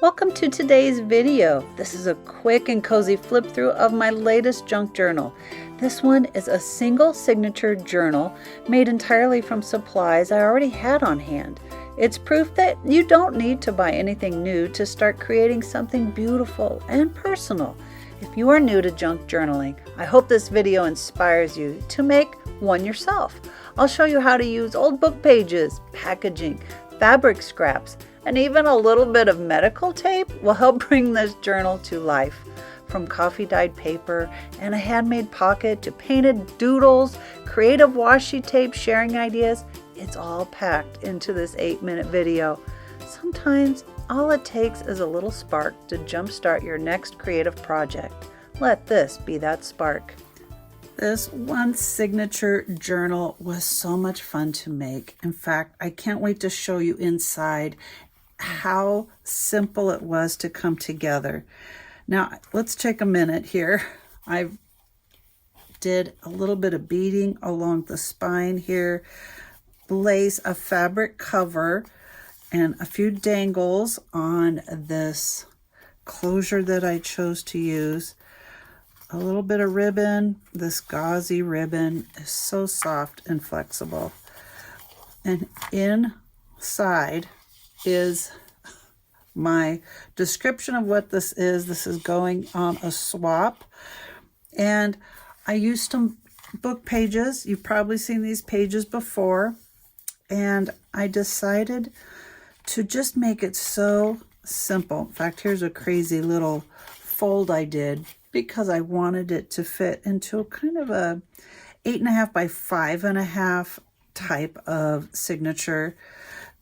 Welcome to today's video. This is a quick and cozy flip through of my latest junk journal. This one is a single signature journal made entirely from supplies I already had on hand. It's proof that you don't need to buy anything new to start creating something beautiful and personal. If you are new to junk journaling, I hope this video inspires you to make one yourself. I'll show you how to use old book pages, packaging, fabric scraps, and even a little bit of medical tape will help bring this journal to life. From coffee dyed paper and a handmade pocket to painted doodles, creative washi tape, sharing ideas, it's all packed into this 8-minute video. Sometimes all it takes is a little spark to jumpstart your next creative project. Let this be that spark. This one signature journal was so much fun to make. In fact, I can't wait to show you inside how simple it was to come together. Now, let's take a minute here. I did a little bit of beading along the spine here, lace a fabric cover, and a few dangles on this closure that I chose to use. A little bit of ribbon. This gauzy ribbon is so soft and flexible. And inside is my description of what this is. This is going on a swap. And I used some book pages. You've probably seen these pages before. And I decided to just make it so simple. In fact, here's a crazy little fold I did because I wanted it to fit into kind of a 8.5 by 5.5 type of signature.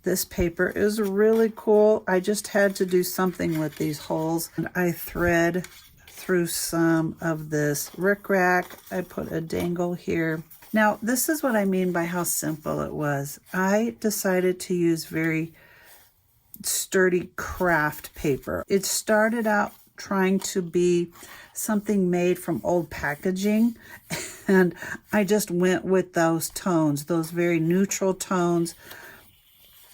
This paper is really cool. I just had to do something with these holes, and I thread through some of this rickrack. I put a dangle here. Now, this is what I mean by how simple it was. I decided to use very sturdy craft paper. It started out trying to be something made from old packaging, and I just went with those tones, those very neutral tones.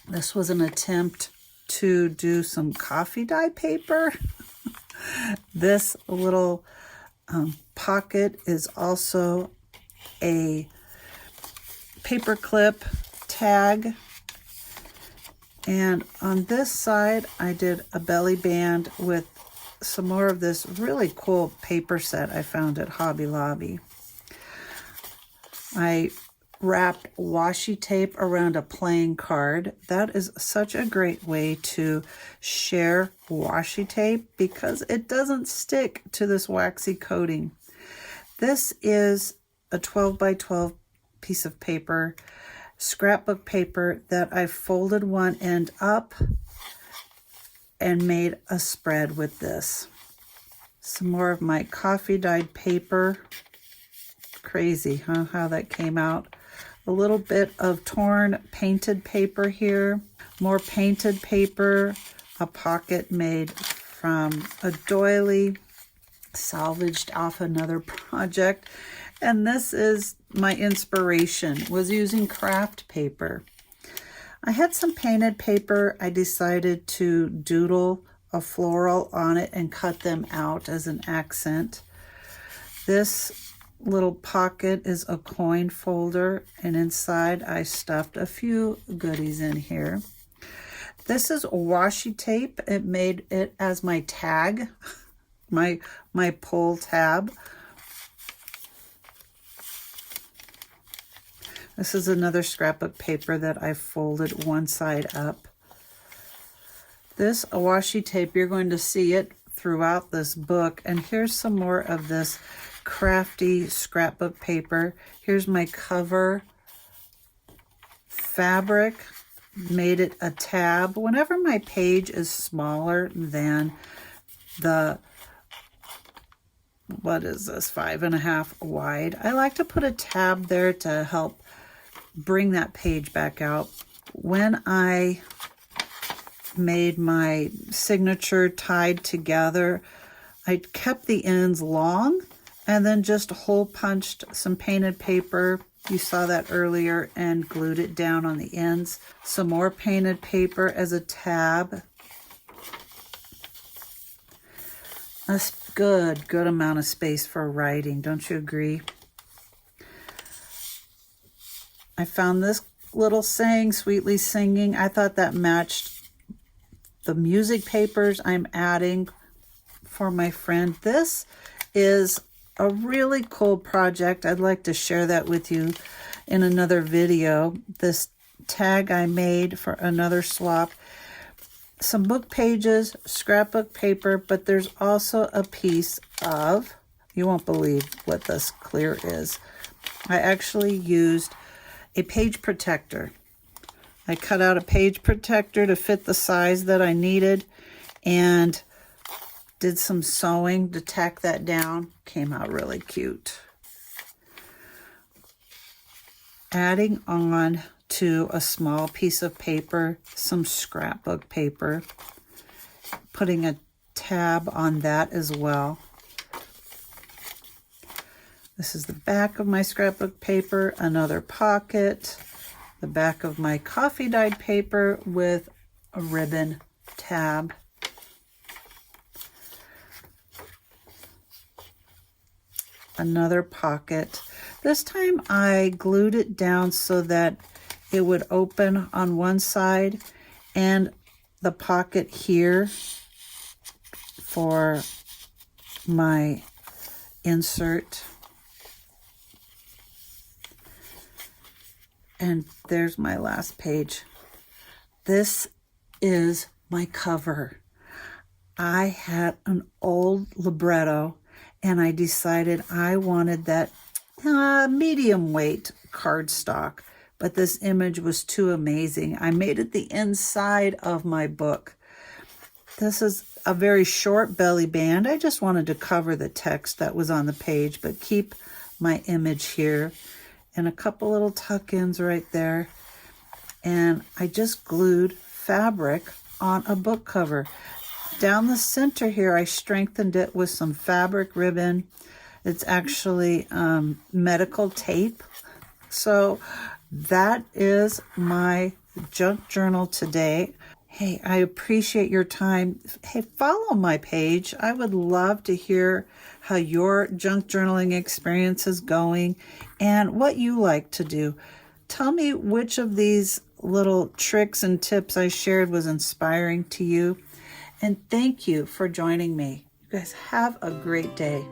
This was an attempt to do some coffee dye paper. This little pocket is also a paper clip tag. And on this side, I did a belly band with some more of this really cool paper set I found at Hobby Lobby. I wrapped washi tape around a playing card. That is such a great way to share washi tape because it doesn't stick to this waxy coating. This is a 12 by 12 piece of paper, scrapbook paper that I folded one end up and made a spread with this. Some more of my coffee dyed paper. Crazy, huh? How that came out. A little bit of torn painted paper here. More painted paper. A pocket made from a doily, salvaged off another project. And this is my inspiration, was using craft paper. I had some painted paper. I decided to doodle a floral on it and cut them out as an accent. This little pocket is a coin folder, and inside I stuffed a few goodies in here. This is washi tape. It made it as my tag, my pull tab. This is another scrapbook paper that I folded one side up. This washi tape, you're going to see it throughout this book. And here's some more of this crafty scrapbook paper. Here's my cover fabric, made it a tab. Whenever my page is smaller than the, what is this, 5.5 wide, I like to put a tab there to help bring that page back out. When I made my signature tied together, I kept the ends long and then just hole punched some painted paper. You saw that earlier, and glued it down on the ends. Some more painted paper as a tab. a good amount of space for writing. Don't you agree? I found this little saying, sweetly singing. I thought that matched the music papers I'm adding for my friend. This is a really cool project. I'd like to share that with you in another video. This tag I made for another swap. Some book pages, scrapbook paper, but there's also a piece of, you won't believe what this clear is. I actually used a page protector. I cut out a page protector to fit the size that I needed and did some sewing to tack that down. Came out really cute. Adding on to a small piece of paper, some scrapbook paper, putting a tab on that as well. This is the back of my scrapbook paper, another pocket, the back of my coffee dyed paper with a ribbon tab. Another pocket. This time I glued it down so that it would open on one side, and the pocket here for my insert. And there's my last page. This is my cover. I had an old libretto and I decided I wanted that medium weight cardstock, but this image was too amazing. I made it the inside of my book. This is a very short belly band. I just wanted to cover the text that was on the page, but keep my image here. And a couple little tuck-ins right there. And I just glued fabric on a book cover. Down the center here, I strengthened it with some fabric ribbon. It's actually medical tape. So that is my junk journal today. Hey, I appreciate your time. Hey, follow my page. I would love to hear how your junk journaling experience is going and what you like to do. Tell me which of these little tricks and tips I shared was inspiring to you. And thank you for joining me. You guys have a great day.